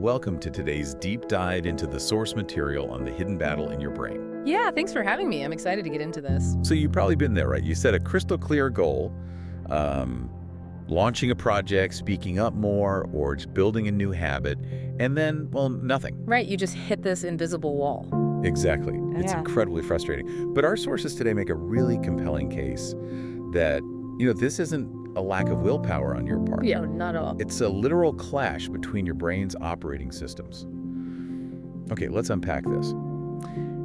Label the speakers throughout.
Speaker 1: welcome to today's deep dive into the source material on the hidden battle in your brain.
Speaker 2: Yeah, thanks for having me. I'm excited to get into this.
Speaker 1: So you've probably been there, right? You set a crystal clear goal, launching a project, speaking up more, or just building a new habit, and then, well, nothing.
Speaker 2: Right, you just hit this invisible wall.
Speaker 1: Exactly. It's
Speaker 2: Yeah.
Speaker 1: incredibly frustrating. But our sources today make a really compelling case that, this isn't a lack of willpower on your part.
Speaker 2: Yeah, not at all.
Speaker 1: It's a literal clash between your brain's operating systems. Okay, let's unpack this.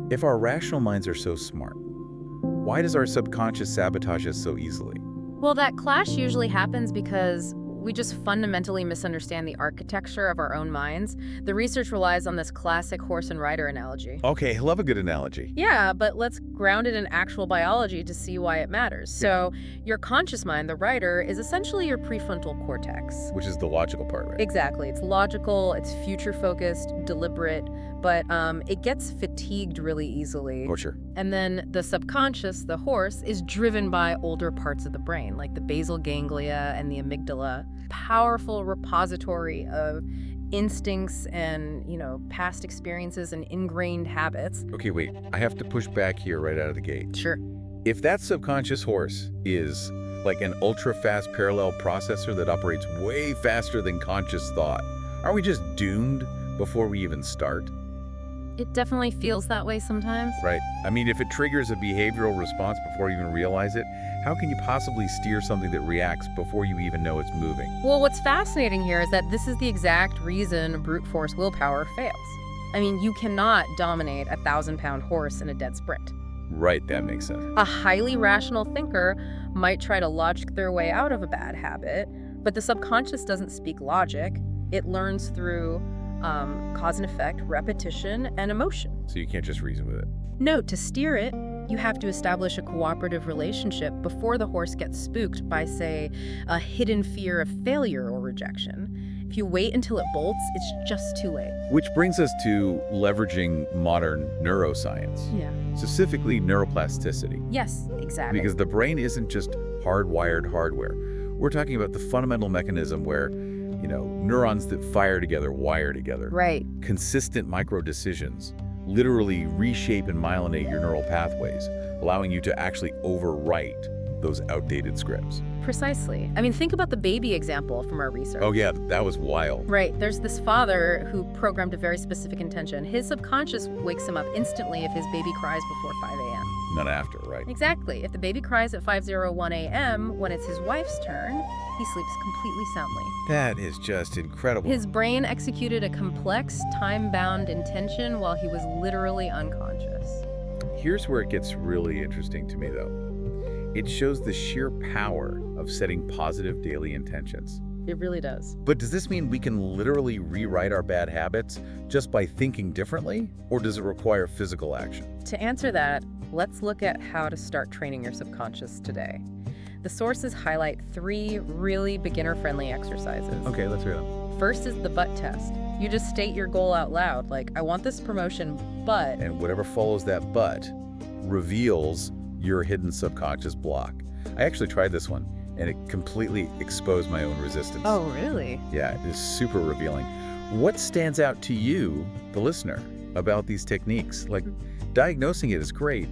Speaker 1: If our rational minds are so smart, why does our subconscious sabotage us so easily?
Speaker 2: Well, that clash usually happens because we just fundamentally misunderstand the architecture of our own minds. The research relies on this classic horse and rider analogy.
Speaker 1: Okay, I love a good analogy.
Speaker 2: Yeah, but let's ground it in actual biology to see why it matters. So your conscious mind, the rider, is essentially your prefrontal cortex.
Speaker 1: Which is the logical part, right?
Speaker 2: Exactly. It's logical, it's future-focused, deliberate, but it gets fatigued really easily.
Speaker 1: Oh, sure.
Speaker 2: And then the subconscious, the horse, is driven by older parts of the brain, like the basal ganglia and the amygdala, powerful repository of instincts and, past experiences and ingrained habits.
Speaker 1: Okay, wait. I have to push back here right out of the gate.
Speaker 2: Sure.
Speaker 1: If that subconscious horse is like an ultra-fast parallel processor that operates way faster than conscious thought, aren't we just doomed before we even start?
Speaker 2: It definitely feels that way sometimes.
Speaker 1: Right. I mean, if it triggers a behavioral response before you even realize it, how can you possibly steer something that reacts before you even know it's moving?
Speaker 2: Well, what's fascinating here is that this is the exact reason brute force willpower fails. I mean, you cannot dominate a 1,000-pound horse in a dead sprint.
Speaker 1: Right, that makes sense.
Speaker 2: A highly rational thinker might try to logic their way out of a bad habit, but the subconscious doesn't speak logic. It learns through cause and effect, repetition, and emotion.
Speaker 1: So you can't just reason with it.
Speaker 2: No, to steer it, you have to establish a cooperative relationship before the horse gets spooked by, say, a hidden fear of failure or rejection. If you wait until it bolts, it's just too late.
Speaker 1: Which brings us to leveraging modern neuroscience,
Speaker 2: Yeah.
Speaker 1: specifically neuroplasticity.
Speaker 2: Yes, exactly.
Speaker 1: Because the brain isn't just hardwired hardware. We're talking about the fundamental mechanism where, neurons that fire together wire together.
Speaker 2: Right.
Speaker 1: Consistent micro-decisions literally reshape and myelinate your neural pathways, allowing you to actually overwrite those outdated scripts.
Speaker 2: Precisely. I mean, think about the baby example from our research.
Speaker 1: Oh yeah, that was wild.
Speaker 2: Right. There's this father who programmed a very specific intention. His subconscious wakes him up instantly if his baby cries before 5 a.m.
Speaker 1: None after, right?
Speaker 2: Exactly. If the baby cries at 5:01 a.m. when it's his wife's turn, he sleeps completely soundly.
Speaker 1: That is just incredible.
Speaker 2: His brain executed a complex, time-bound intention while he was literally unconscious.
Speaker 1: Here's where it gets really interesting to me, though. It shows the sheer power of setting positive daily intentions.
Speaker 2: It really does.
Speaker 1: But does this mean we can literally rewrite our bad habits just by thinking differently? Or does it require physical action?
Speaker 2: To answer that, let's look at how to start training your subconscious today. The sources highlight 3 really beginner-friendly exercises.
Speaker 1: Okay, let's hear them.
Speaker 2: First is the but test. You just state your goal out loud, like, I want this promotion, but...
Speaker 1: And whatever follows that but reveals your hidden subconscious block. I actually tried this one, and it completely exposed my own resistance.
Speaker 2: Oh, really?
Speaker 1: Yeah, it is super revealing. What stands out to you, the listener, about these techniques? Like, diagnosing it is great,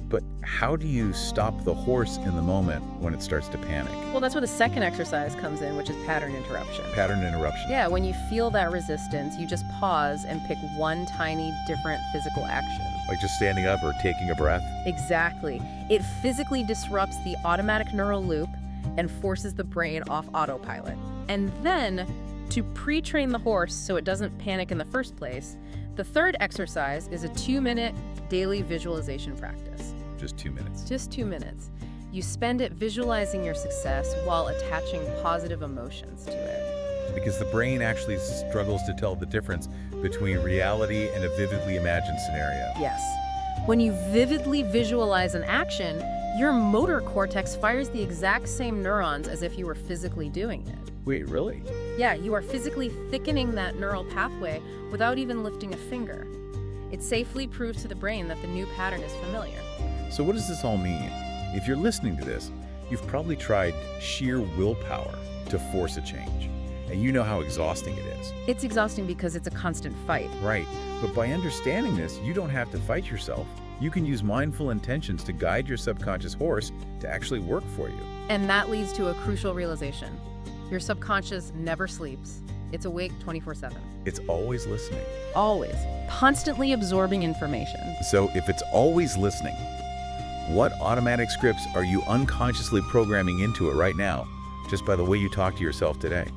Speaker 1: but how do you stop the horse in the moment when it starts to panic?
Speaker 2: Well, that's where the second exercise comes in, which is pattern interruption.
Speaker 1: Pattern interruption.
Speaker 2: Yeah, when you feel that resistance, you just pause and pick one tiny, different physical action.
Speaker 1: Like just standing up or taking a breath?
Speaker 2: Exactly. It physically disrupts the automatic neural loop and forces the brain off autopilot. And then, to pre-train the horse so it doesn't panic in the first place, the third exercise is a 2-minute daily visualization practice.
Speaker 1: Just 2 minutes.
Speaker 2: Just 2 minutes. You spend it visualizing your success while attaching positive emotions to it.
Speaker 1: Because the brain actually struggles to tell the difference between reality and a vividly imagined scenario.
Speaker 2: Yes. When you vividly visualize an action, your motor cortex fires the exact same neurons as if you were physically doing it.
Speaker 1: Wait, really?
Speaker 2: Yeah, you are physically thickening that neural pathway without even lifting a finger. It safely proves to the brain that the new pattern is familiar.
Speaker 1: So what does this all mean? If you're listening to this, you've probably tried sheer willpower to force a change. and you know how exhausting it is.
Speaker 2: It's exhausting because it's a constant fight.
Speaker 1: Right, but by understanding this, you don't have to fight yourself. You can use mindful intentions to guide your subconscious horse to actually work for you.
Speaker 2: And that leads to a crucial realization. Your subconscious never sleeps. It's awake 24/7.
Speaker 1: It's always listening.
Speaker 2: Always. Constantly absorbing information.
Speaker 1: So if it's always listening, what automatic scripts are you unconsciously programming into it right now, just by the way you talk to yourself today?